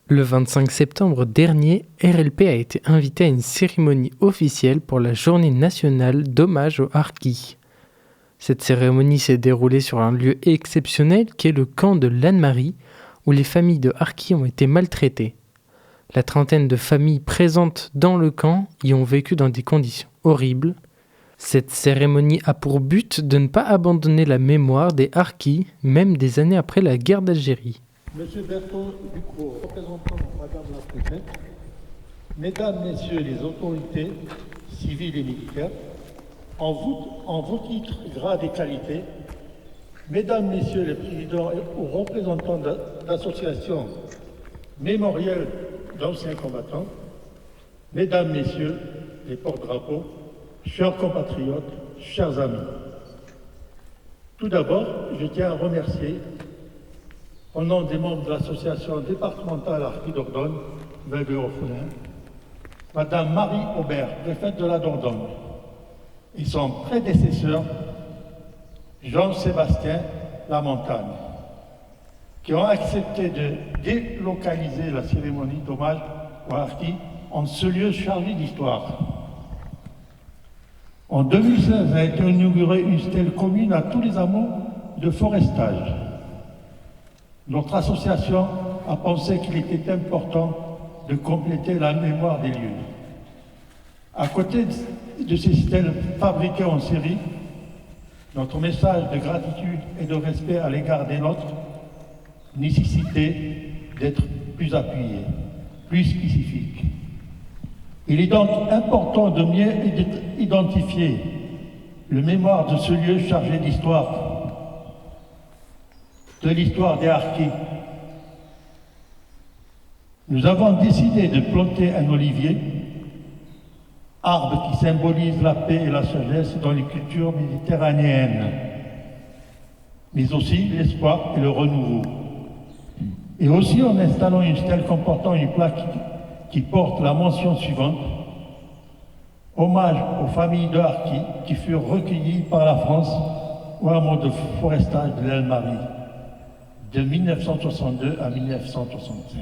Le 25 septembre dernier, RLP a été invité à une cérémonie officielle pour la Journée nationale d'hommage aux harkis. Cette cérémonie s'est déroulée sur un lieu exceptionnel qui est le camp de l'Anne-Marie, où les familles de harkis ont été maltraitées. La trentaine de familles présentes dans le camp y ont vécu dans des conditions horribles. Cette cérémonie a pour but de ne pas abandonner la mémoire des harkis, même des années après la guerre d'Algérie. Monsieur Bertrand Ducrot, représentant Madame la Préfète, Mesdames, Messieurs les autorités civiles et militaires, en vos titres, grades et qualités, Mesdames, Messieurs les présidents ou représentants d'associations mémorielles d'anciens combattants, Mesdames, Messieurs les porte-drapeaux, chers compatriotes, chers amis. Tout d'abord, je tiens à remercier, au nom des membres de l'association départementale Harkis Dordogne, Vègue-Orphelin, Madame Marie Aubert, préfète de la Dordogne, et son prédécesseur, Jean-Sébastien Lamontagne, qui ont accepté de délocaliser la cérémonie d'hommage aux harkis en ce lieu chargé d'histoire. En 2016 a été inaugurée une stèle commune à tous les hameaux de forestage. Notre association a pensé qu'il était important de compléter la mémoire des lieux. À côté de ces stèles fabriquées en série, notre message de gratitude et de respect à l'égard des nôtres nécessitait d'être plus appuyé, plus spécifique. Il est donc important de mieux identifier le mémoire de ce lieu chargé d'histoire, de l'histoire des harkis. Nous avons décidé de planter un olivier, arbre qui symbolise la paix et la sagesse dans les cultures méditerranéennes, mais aussi l'espoir et le renouveau. Et aussi en installant une stèle comportant une plaque qui porte la mention suivante: hommage aux familles de harkis qui furent recueillies par la France au hameau de forestage de l'Anne-Marie de 1962 à 1965.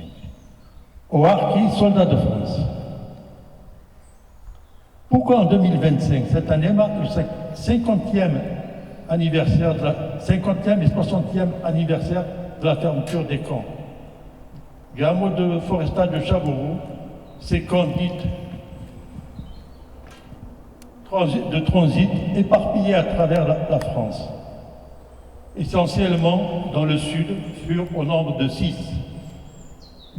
Aux harkis, soldats de France. Pourquoi en 2025, cette année marque le 50e anniversaire, 50e et 60e anniversaire de la fermeture des camps du hameau de forestage de Chavaroux, ces camps dits de transit éparpillés à travers la France, essentiellement dans le sud, furent au nombre de 6.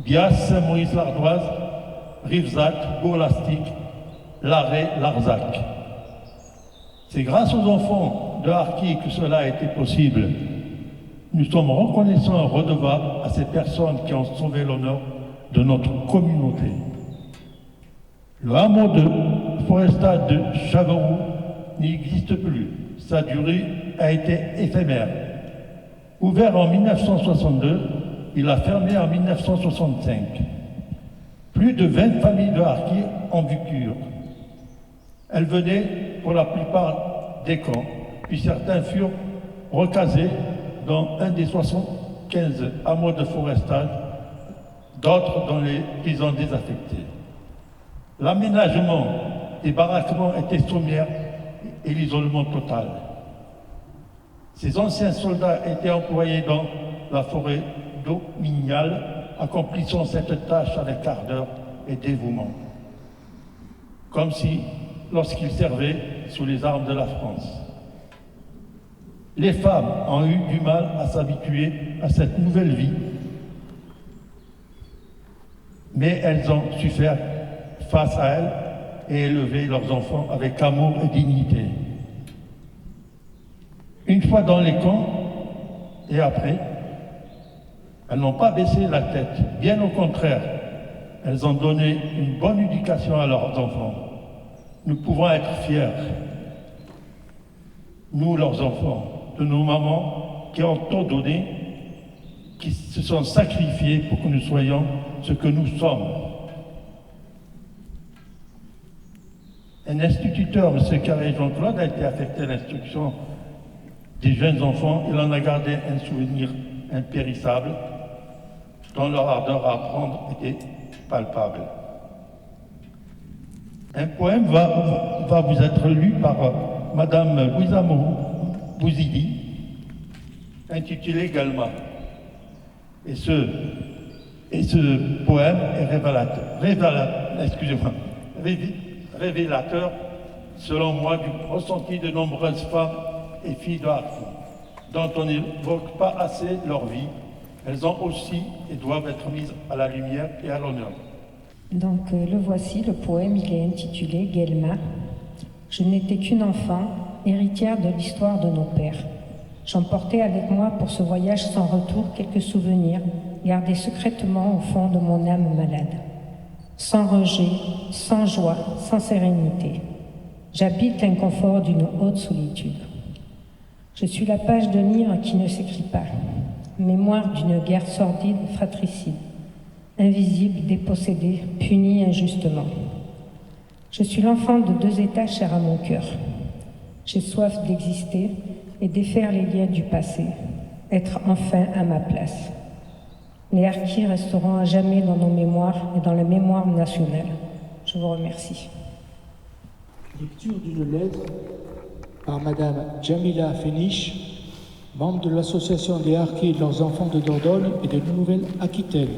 Bias, Saint-Maurice-l'Ardoise, Rivzac, Bourg-Lastic, Larrey, Larzac. C'est grâce aux enfants de harkis que cela a été possible. Nous sommes reconnaissants et redevables à ces personnes qui ont sauvé l'honneur de notre communauté. Le hameau de forestage de Chavaroux n'existe plus. Sa durée a été éphémère. Ouvert en 1962, il a fermé en 1965. Plus de 20 familles de harkis ont vu cure. Elles venaient pour la plupart des camps, puis certains furent recasés dans un des 75 hameaux de forestage, d'autres dans les prisons désaffectées. L'aménagement des baraquements était sommaire et l'isolement total. Ces anciens soldats étaient employés dans la forêt domaniale, accomplissant cette tâche avec ardeur et dévouement, comme si lorsqu'ils servaient sous les armes de la France. Les femmes ont eu du mal à s'habituer à cette nouvelle vie, mais elles ont su faire face à elle et élever leurs enfants avec amour et dignité. Une fois dans les camps et après, elles n'ont pas baissé la tête, bien au contraire, elles ont donné une bonne éducation à leurs enfants. Nous pouvons être fiers, nous, leurs enfants, de nos mamans qui ont tout donné, qui se sont sacrifiées pour que nous soyons ce que nous sommes. Un instituteur, M. Carré Jean-Claude, a été affecté à l'instruction des jeunes enfants. Il en a gardé un souvenir impérissable. dont leur ardeur à apprendre était palpable. Un poème va vous être lu par Madame Bouizamo Bouzidi, intitulé Galma. Et ce poème est révélateur, selon moi, du ressenti de nombreuses femmes et filles de Harki, dont on n'évoque pas assez leur vie. Elles ont aussi et doivent être mises à la lumière et à l'honneur. Donc le voici, le poème, il est intitulé Guelma. Je n'étais qu'une enfant, héritière de l'histoire de nos pères. J'emportais avec moi pour ce voyage sans retour quelques souvenirs, gardés secrètement au fond de mon âme malade. Sans rejet, sans joie, sans sérénité. J'habite l'inconfort d'une haute solitude. Je suis la page de livre qui ne s'écrit pas, mémoire d'une guerre sordide, fratricide, invisible, dépossédée, punie injustement. Je suis l'enfant de deux états chers à mon cœur. J'ai soif d'exister et défaire les liens du passé, être enfin à ma place. Les harkis resteront à jamais dans nos mémoires et dans la mémoire nationale. Je vous remercie. Lecture d'une lettre par Madame Jamila Féniche, membre de l'association des harkis et de leurs enfants de Dordogne et de Nouvelle-Aquitaine.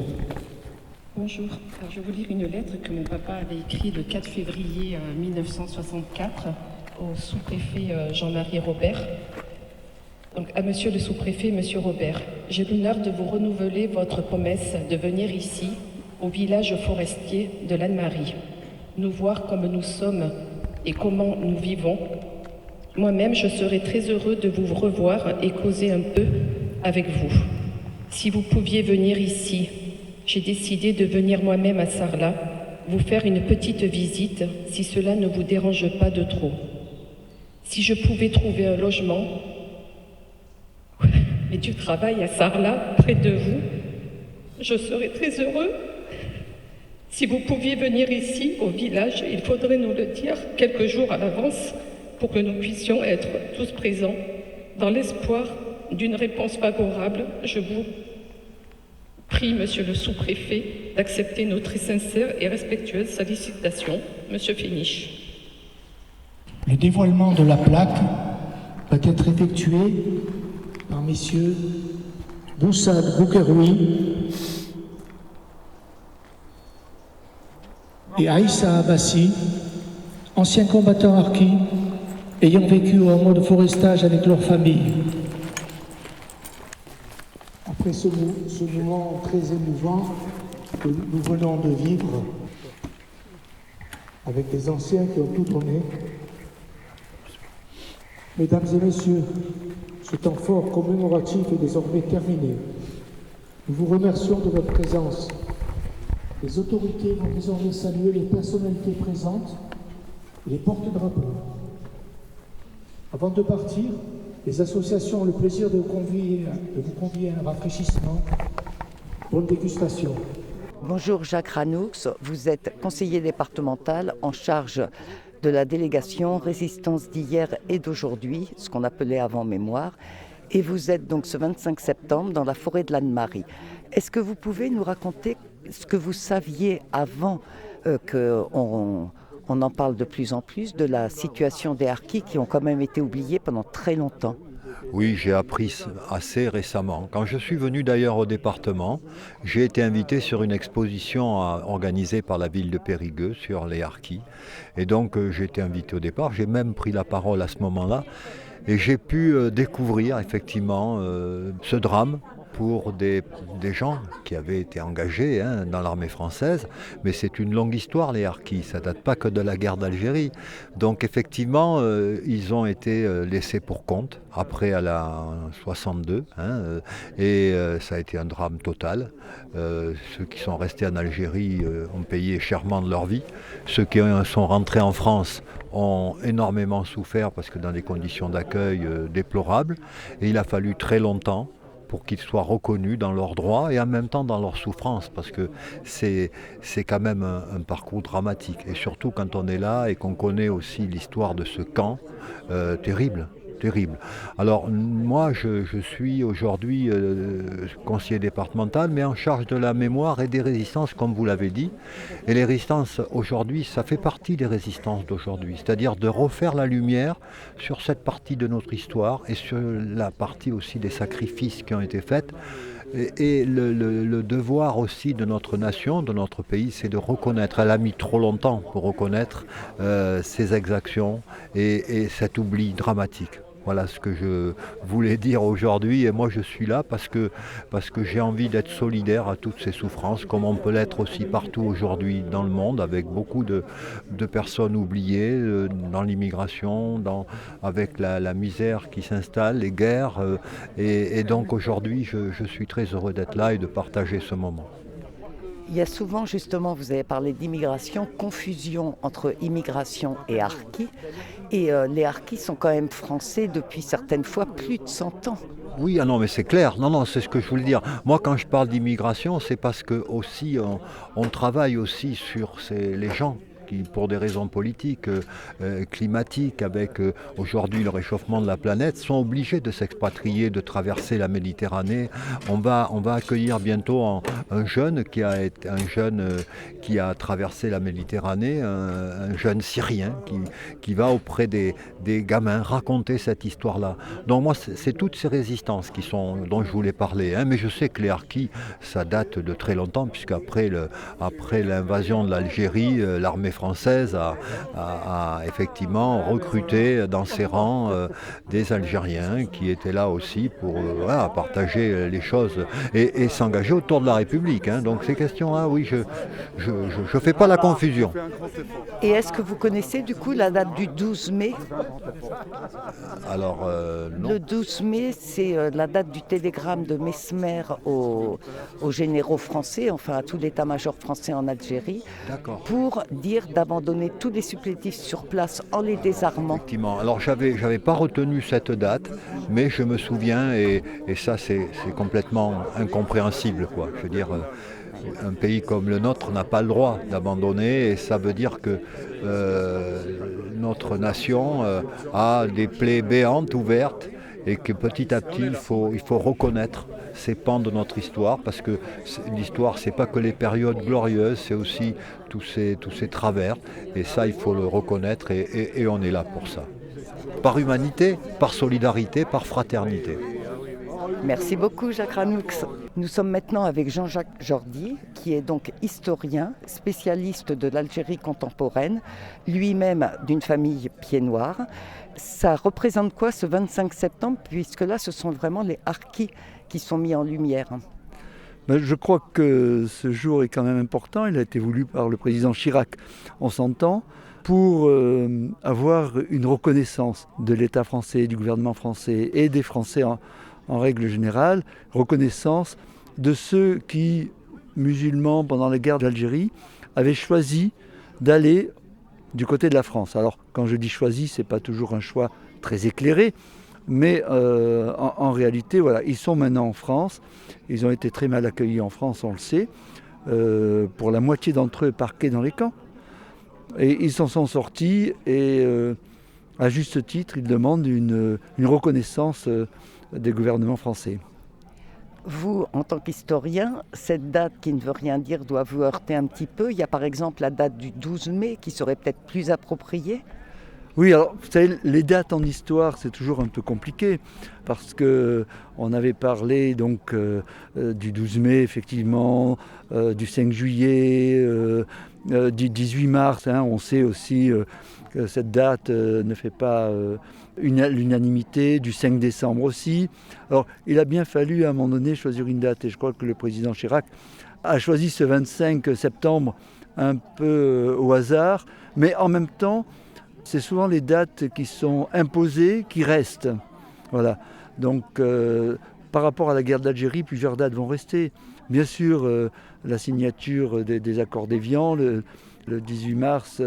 Bonjour, je vais vous lire une lettre que mon papa avait écrite le 4 février 1964 au sous-préfet Jean-Marie Robert. Donc, à Monsieur le sous-préfet, Monsieur Robert, j'ai l'honneur de vous renouveler votre promesse de venir ici, au village forestier de l'Anne-Marie, nous voir comme nous sommes et comment nous vivons. Moi-même, je serais très heureux de vous revoir et causer un peu avec vous. Si vous pouviez venir ici, j'ai décidé de venir moi-même à Sarlat, vous faire une petite visite, si cela ne vous dérange pas de trop. Si je pouvais trouver un logement, et du travail à Sarlat, près de vous, je serais très heureux. Si vous pouviez venir ici, au village, il faudrait nous le dire quelques jours à l'avance pour que nous puissions être tous présents. Dans l'espoir d'une réponse favorable, je vous prie, Monsieur le sous-préfet, d'accepter nos très sincères et respectueuses sollicitations. Monsieur Féniche. Le dévoilement de la plaque va être effectué par messieurs Boussad Boukeroui et Aïssa Abbassi, anciens combattants harkis ayant vécu au hameau de forestage avec leur famille. Après ce moment très émouvant que nous venons de vivre avec des anciens qui ont tout donné, mesdames et messieurs, ce temps fort commémoratif est désormais terminé. Nous vous remercions de votre présence. Les autorités vont désormais saluer les personnalités présentes et les porte-drapeaux. Avant de partir, les associations ont le plaisir de vous convier à un rafraîchissement. Bonne dégustation. Bonjour Jacques Ranoux, vous êtes conseiller départemental en charge de la délégation Résistance d'hier et d'aujourd'hui, ce qu'on appelait avant mémoire, et vous êtes donc ce 25 septembre dans la forêt de l'Anne-Marie. Est-ce que vous pouvez nous raconter ce que vous saviez avant qu'on en parle de plus en plus, de la situation des harkis qui ont quand même été oubliés pendant très longtemps? Oui, j'ai appris assez récemment. Quand je suis venu d'ailleurs au département, j'ai été invité sur une exposition organisée par la ville de Périgueux sur les harkis. Et donc j'ai été invité au départ, j'ai même pris la parole à ce moment-là. Et j'ai pu découvrir effectivement ce drame pour des gens qui avaient été engagés dans l'armée française. Mais c'est une longue histoire, les harkis, ça ne date pas que de la guerre d'Algérie. Donc effectivement, ils ont été laissés pour compte, après à la 62, et ça a été un drame total. Ceux qui sont restés en Algérie ont payé chèrement de leur vie. Ceux qui sont rentrés en France ont énormément souffert parce que dans des conditions d'accueil déplorables. Et il a fallu très longtemps pour qu'ils soient reconnus dans leurs droits et en même temps dans leur souffrance, parce que c'est quand même un parcours dramatique. Et surtout quand on est là et qu'on connaît aussi l'histoire de ce camp terrible. terrible. Alors moi, je suis aujourd'hui conseiller départemental, mais en charge de la mémoire et des résistances, comme vous l'avez dit. Et les résistances aujourd'hui, ça fait partie des résistances d'aujourd'hui, c'est-à-dire de refaire la lumière sur cette partie de notre histoire et sur la partie aussi des sacrifices qui ont été faits. Et le devoir aussi de notre nation, de notre pays, c'est de reconnaître. Elle a mis trop longtemps pour reconnaître ces exactions et cet oubli dramatique. Voilà ce que je voulais dire aujourd'hui, et moi je suis là parce que j'ai envie d'être solidaire à toutes ces souffrances, comme on peut l'être aussi partout aujourd'hui dans le monde, avec beaucoup de personnes oubliées dans l'immigration, avec la misère qui s'installe, les guerres, et donc aujourd'hui je suis très heureux d'être là et de partager ce moment. Il y a souvent, justement, vous avez parlé d'immigration, confusion entre immigration et harkis. Et les harkis sont quand même français depuis certaines fois plus de 100 ans. Oui, ah non, mais c'est clair. Non, c'est ce que je voulais dire. Moi, quand je parle d'immigration, c'est parce que aussi on travaille aussi sur les gens qui, pour des raisons politiques, climatiques, avec aujourd'hui le réchauffement de la planète, sont obligés de s'expatrier, de traverser la Méditerranée. On va accueillir bientôt un jeune qui a traversé la Méditerranée, un jeune Syrien qui va auprès des gamins raconter cette histoire-là. Donc moi, c'est toutes ces résistances dont je voulais parler. Mais je sais que les harkis, ça date de très longtemps, puisqu'après l'invasion de l'Algérie, l'armée française a effectivement recruté dans ses rangs des Algériens qui étaient là aussi pour partager les choses et s'engager autour de la République. Donc ces questions-là, oui, je fais pas la confusion. Et est-ce que vous connaissez du coup la date du 12 mai ? Alors, non. Le 12 mai, c'est la date du télégramme de Mesmer aux généraux français, enfin à tout l'état-major français en Algérie, pour dire d'abandonner tous les supplétifs sur place en les désarmant. Effectivement. Alors j'avais pas retenu cette date, mais je me souviens, et ça c'est complètement incompréhensible, quoi. Je veux dire, un pays comme le nôtre n'a pas le droit d'abandonner, et ça veut dire que notre nation a des plaies béantes ouvertes, et que petit à petit il faut reconnaître ces pans de notre histoire, parce que l'histoire, c'est pas que les périodes glorieuses, c'est aussi tous ces travers, et ça il faut le reconnaître, et on est là pour ça. Par humanité, par solidarité, par fraternité. Merci beaucoup Jacques Ranoux. Nous sommes maintenant avec Jean-Jacques Jordi, qui est donc historien, spécialiste de l'Algérie contemporaine, lui-même d'une famille pied-noir. Ça représente quoi ce 25 septembre, puisque là ce sont vraiment les harkis qui sont mis en lumière? Je crois que ce jour est quand même important. Il a été voulu par le président Chirac, on s'entend, pour avoir une reconnaissance de l'État français, du gouvernement français et des Français en règle générale, reconnaissance de ceux qui, musulmans pendant la guerre d'Algérie, avaient choisi d'aller du côté de la France. Alors quand je dis choisi, ce n'est pas toujours un choix très éclairé, mais en réalité, voilà, ils sont maintenant en France. Ils ont été très mal accueillis en France, on le sait. Pour la moitié d'entre eux parqués dans les camps. Et ils s'en sont sortis et à juste titre, ils demandent une reconnaissance des gouvernements français. Vous, en tant qu'historien, cette date qui ne veut rien dire doit vous heurter un petit peu. Il y a par exemple la date du 12 mai qui serait peut-être plus appropriée. Oui, alors vous savez, les dates en histoire, c'est toujours un peu compliqué parce qu'on avait parlé donc du 12 mai, effectivement, du 5 juillet, du 18 mars. On sait aussi que cette date ne fait pas l'unanimité, du 5 décembre aussi. Alors, il a bien fallu à un moment donné choisir une date et je crois que le président Chirac a choisi ce 25 septembre un peu au hasard, mais en même temps, c'est souvent les dates qui sont imposées qui restent. Voilà. Donc, par rapport à la guerre d'Algérie, plusieurs dates vont rester. Bien sûr, la signature des accords d'Évian, le 18 mars,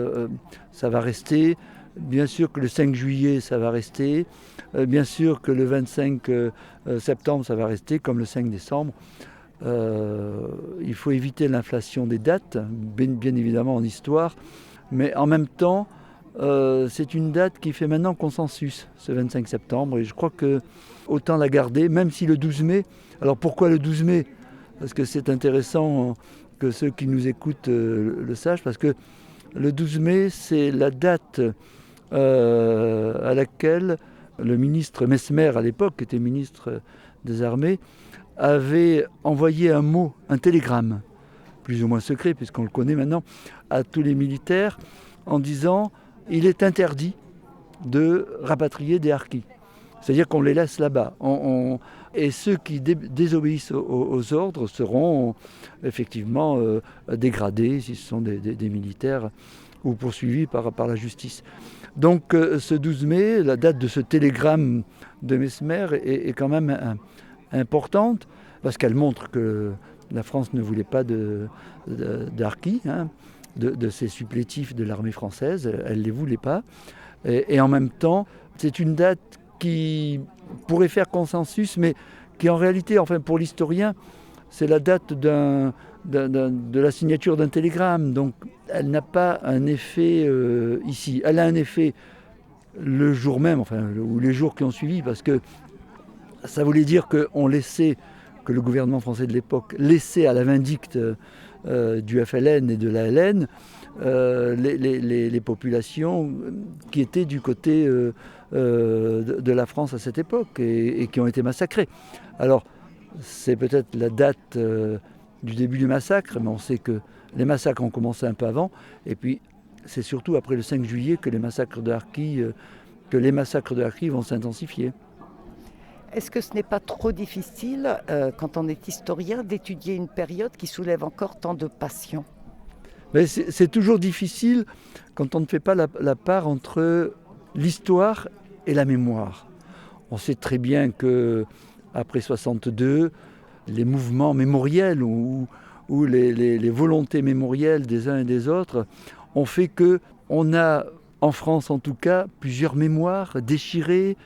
ça va rester. Bien sûr que le 5 juillet, ça va rester. Bien sûr que le 25 septembre, ça va rester, comme le 5 décembre. Il faut éviter l'inflation des dates, bien évidemment en histoire. Mais en même temps, c'est une date qui fait maintenant consensus, ce 25 septembre. Et je crois que autant la garder, même si le 12 mai... Alors pourquoi le 12 mai ? Parce que c'est intéressant que ceux qui nous écoutent le sachent, parce que le 12 mai, c'est la date à laquelle le ministre Messmer, à l'époque, qui était ministre des Armées, avait envoyé un mot, un télégramme, plus ou moins secret, puisqu'on le connaît maintenant, à tous les militaires, en disant « il est interdit de rapatrier des harkis ». C'est-à-dire qu'on les laisse là-bas. Et ceux qui désobéissent aux ordres seront effectivement dégradés, si ce sont des militaires, ou poursuivis par la justice. Donc ce 12 mai, la date de ce télégramme de Messmer est quand même importante, parce qu'elle montre que la France ne voulait pas d'harkis, de ces supplétifs de l'armée française, elle ne les voulait pas. Et en même temps, c'est une date qui pourrait faire consensus, mais qui en réalité, enfin pour l'historien, c'est la date de la signature d'un télégramme. Donc elle n'a pas un effet ici. Elle a un effet le jour même, ou les jours qui ont suivi, parce que ça voulait dire qu'on laissait, que le gouvernement français de l'époque laissait à la vindicte du FLN et de l'ALN les populations qui étaient du côté de la France à cette époque et qui ont été massacrées. Alors c'est peut-être la date du début du massacre, mais on sait que les massacres ont commencé un peu avant, et puis c'est surtout après le 5 juillet que les massacres de harkis vont s'intensifier. Est-ce que ce n'est pas trop difficile, quand on est historien, d'étudier une période qui soulève encore tant de passions ? Mais c'est toujours difficile quand on ne fait pas la part entre l'histoire et la mémoire. On sait très bien qu'après 62, les mouvements mémoriels ou les volontés mémorielles des uns et des autres ont fait qu'on a, en France en tout cas, plusieurs mémoires déchirées,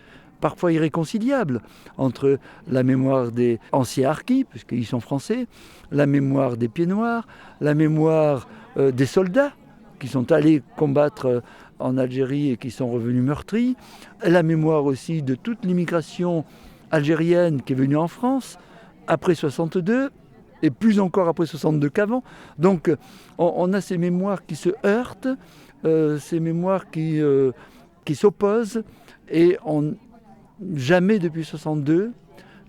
parfois irréconciliables, entre la mémoire des anciens harkis, puisqu'ils sont français, la mémoire des pieds noirs, la mémoire des soldats qui sont allés combattre en Algérie et qui sont revenus meurtris, la mémoire aussi de toute l'immigration algérienne qui est venue en France après 62, et plus encore après 62 qu'avant. Donc on a ces mémoires qui se heurtent, ces mémoires qui s'opposent, et jamais depuis 62,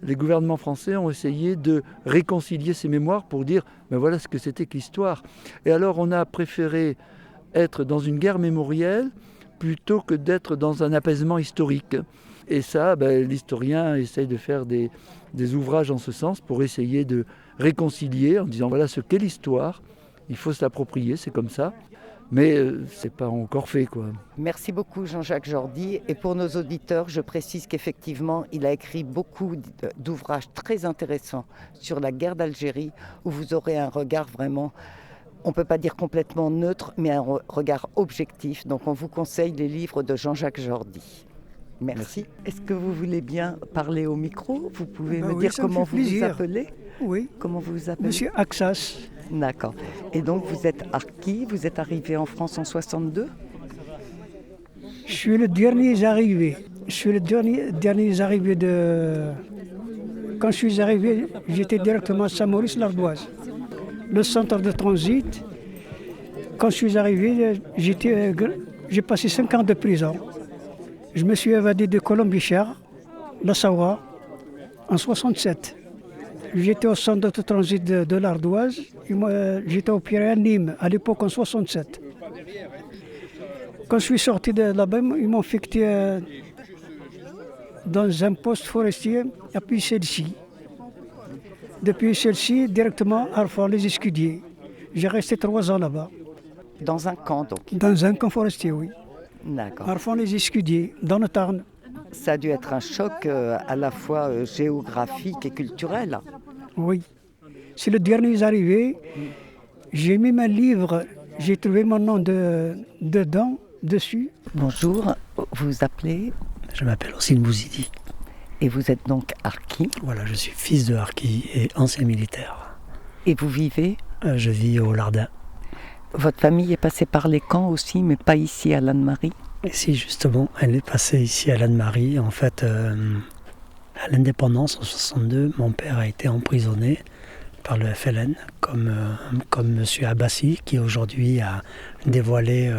les gouvernements français ont essayé de réconcilier ces mémoires pour dire ben voilà ce que c'était que l'histoire. Et alors on a préféré être dans une guerre mémorielle plutôt que d'être dans un apaisement historique. Et ça, l'historien essaye de faire des ouvrages en ce sens pour essayer de réconcilier en disant voilà ce qu'est l'histoire, il faut s'approprier, c'est comme ça. Mais c'est pas encore fait, quoi. Merci beaucoup Jean-Jacques Jordi. Et pour nos auditeurs, je précise qu'effectivement, il a écrit beaucoup d'ouvrages très intéressants sur la guerre d'Algérie, où vous aurez un regard vraiment, on ne peut pas dire complètement neutre, mais un regard objectif. Donc on vous conseille les livres de Jean-Jacques Jordi. Merci. Est-ce que vous voulez bien parler au micro ? Vous pouvez me dire comment vous vous appelez ? Oui. Comment vous vous appelez ? Monsieur Axas. D'accord. Et donc vous êtes harki, vous êtes arrivé en France en 62 ? Je suis le dernier arrivé. Quand je suis arrivé, j'étais directement à Saint-Maurice-l'Ardoise, le centre de transit. Quand je suis arrivé, j'ai passé 5 ans de prison. Je me suis évadé de Colombie-Cher, la Sawa, en 67. J'étais au centre de transit de l'Ardoise. J'étais au Pirée à Nîmes, à l'époque en 67. Quand je suis sorti de là-bas, ils m'ont affecté dans un poste forestier, et puis celle-ci. Depuis celle-ci, directement à Arfan-les-Escudiers. J'ai resté 3 ans là-bas. Dans un camp, donc ? Dans un camp forestier, oui. D'accord. Arfan-les-Escudiers, dans le Tarn. Ça a dû être un choc à la fois géographique et culturel. Oui. C'est le dernier arrivé. J'ai mis mon livre, j'ai trouvé mon nom dedans, dessus. Bonjour, vous vous appelez ? Je m'appelle Ossine Bouzidi. Et vous êtes donc harki ? Voilà, je suis fils de harki et ancien militaire. Et vous vivez ? Je vis au Lardin. Votre famille est passée par les camps aussi, mais pas ici à Lannemary? Et si justement, elle est passée ici à Lannemary. En fait, à l'indépendance en 62, mon père a été emprisonné par le FLN, comme M. Abbassi, qui aujourd'hui a dévoilé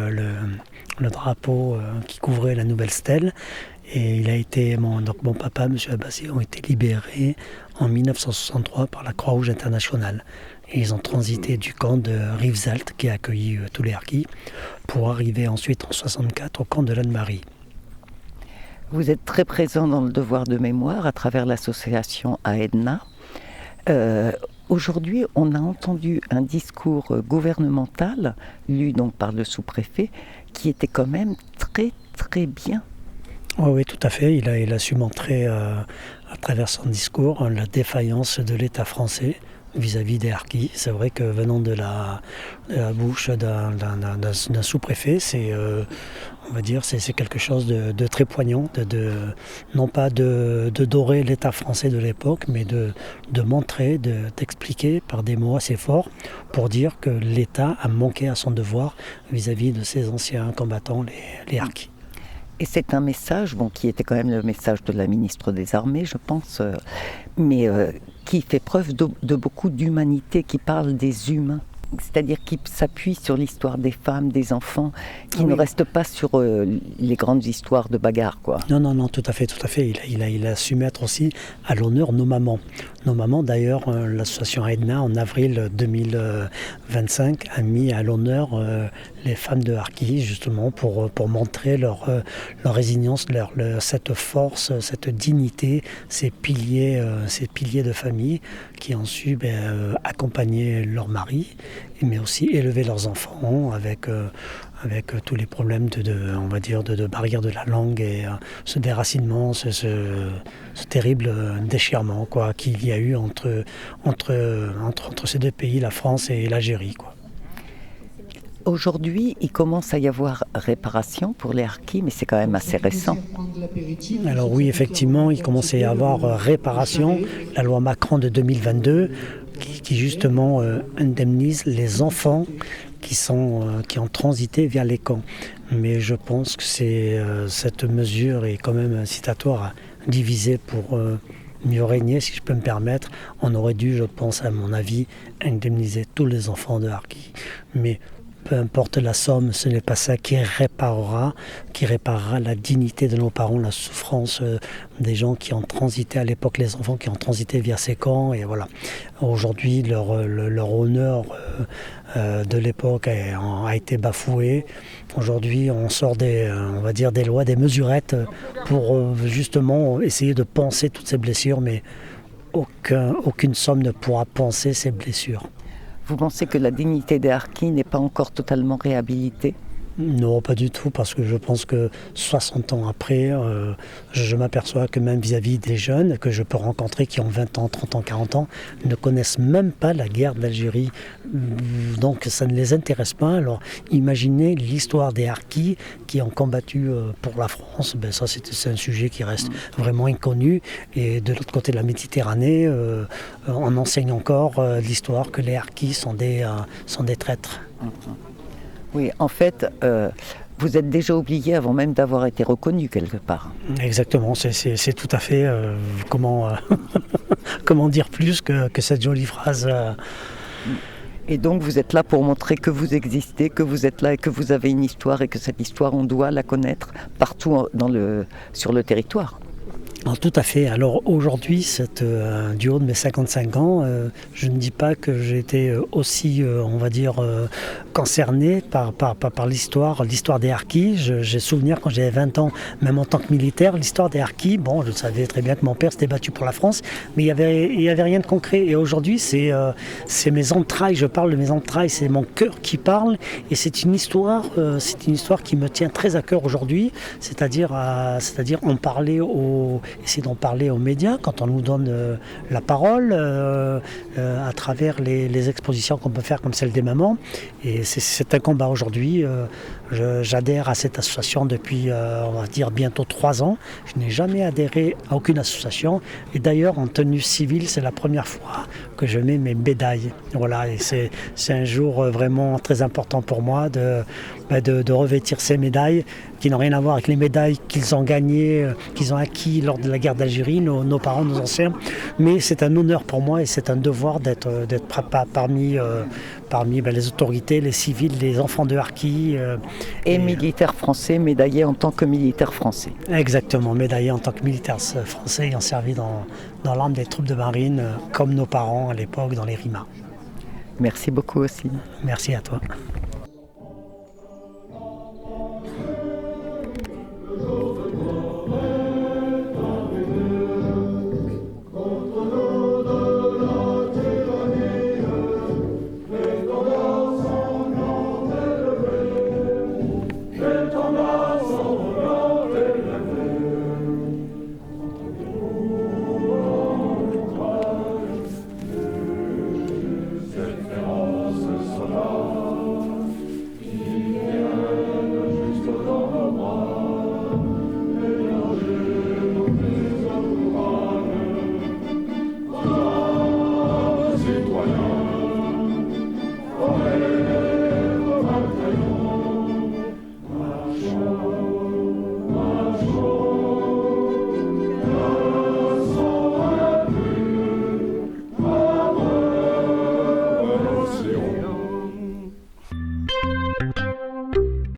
le drapeau qui couvrait la nouvelle stèle. Et il a été, donc mon papa, M. Abbassi, ont été libérés en 1963 par la Croix-Rouge internationale. Et ils ont transité du camp de Rivesaltes, qui a accueilli tous les harkis, pour arriver ensuite en 1964 au camp de Lannemary. Vous êtes très présent dans le devoir de mémoire à travers l'association AEDNA. Aujourd'hui, on a entendu un discours gouvernemental, lu donc par le sous-préfet, qui était quand même très très bien. Oui, tout à fait. Il a su montrer à travers son discours la défaillance de l'État français vis-à-vis des harkis. C'est vrai que venant de la bouche d'un sous-préfet, on va dire, c'est quelque chose de très poignant, non pas de dorer l'État français de l'époque, mais de montrer, d'expliquer par des mots assez forts pour dire que l'État a manqué à son devoir vis-à-vis de ses anciens combattants, les harkis. Et c'est un message, qui était quand même le message de la ministre des Armées, je pense, mais qui fait preuve de beaucoup d'humanité, qui parle des humains. C'est-à-dire qui s'appuie sur l'histoire des femmes, des enfants, qui ne reste pas sur les grandes histoires de bagarre, quoi. Non, tout à fait. Il a su mettre aussi à l'honneur nos mamans. Nos mamans, d'ailleurs, l'association AEDNA, en avril 2025, a mis à l'honneur les femmes de harkis, justement, pour montrer leur résilience, cette force, cette dignité, ces piliers de famille qui ont su accompagner leur mari, mais aussi élever leurs enfants avec tous les problèmes de barrière de la langue et ce déracinement, ce terrible déchirement qu'il y a eu entre ces deux pays, la France et l'Algérie. Aujourd'hui, il commence à y avoir réparation pour les harkis, mais c'est quand même assez récent. Alors oui, effectivement, il commence à y avoir réparation. La loi Macron de 2022 qui justement indemnise les enfants qui ont transité vers les camps. Mais je pense que cette mesure est quand même incitatoire à diviser pour mieux régner, si je peux me permettre. On aurait dû, je pense, à mon avis, indemniser tous les enfants de harkis. Mais peu importe la somme, ce n'est pas ça qui réparera la dignité de nos parents, la souffrance des gens qui ont transité à l'époque, les enfants qui ont transité vers ces camps. Et voilà. Aujourd'hui, leur honneur de l'époque a été bafoué. Aujourd'hui, on sort des lois, des mesurettes pour justement essayer de panser toutes ces blessures, mais aucune somme ne pourra panser ces blessures. Vous pensez que la dignité des harkis n'est pas encore totalement réhabilitée ? Non, pas du tout, parce que je pense que 60 ans après, je m'aperçois que même vis-à-vis des jeunes que je peux rencontrer qui ont 20 ans, 30 ans, 40 ans, ne connaissent même pas la guerre d'Algérie. Donc ça ne les intéresse pas. Alors imaginez l'histoire des harkis qui ont combattu pour la France. Ça c'est un sujet qui reste vraiment inconnu. Et de l'autre côté de la Méditerranée, on enseigne encore l'histoire que les harkis sont des traîtres. Oui, en fait, vous êtes déjà oublié avant même d'avoir été reconnu quelque part. Exactement, c'est tout à fait... comment dire plus que cette jolie phrase Et donc vous êtes là pour montrer que vous existez, que vous êtes là et que vous avez une histoire et que cette histoire, on doit la connaître partout sur le territoire. Alors, tout à fait. Alors aujourd'hui, du haut de mes 55 ans, je ne dis pas que j'ai été aussi, concerné par l'histoire des harkis. J'ai souvenir quand j'avais 20 ans, même en tant que militaire, l'histoire des harkis, je savais très bien que mon père s'était battu pour la France, mais il y avait rien de concret. Et aujourd'hui, c'est mes entrailles, je parle de mes entrailles, c'est mon cœur qui parle, et c'est une histoire qui me tient très à cœur aujourd'hui, c'est-à-dire en parler aux essayer d'en parler aux médias quand on nous donne la parole à travers les expositions qu'on peut faire comme celle des mamans. Et c'est un combat aujourd'hui. J'adhère à cette association depuis, on va dire, bientôt 3 ans. Je n'ai jamais adhéré à aucune association. Et d'ailleurs, en tenue civile, c'est la première fois que je mets mes médailles. Voilà, et c'est un jour vraiment très important pour moi de revêtir ces médailles qui n'ont rien à voir avec les médailles qu'ils ont gagnées, qu'ils ont acquis lors de la guerre d'Algérie, nos parents, nos anciens. Mais c'est un honneur pour moi et c'est un devoir d'être parmi les autorités, les civils, les enfants de harkis. Et militaires français, médaillés en tant que militaires français. Exactement, médaillés en tant que militaires français ayant servi dans l'arme des troupes de marine, comme nos parents à l'époque dans les RIMA. Merci beaucoup aussi. Merci à toi.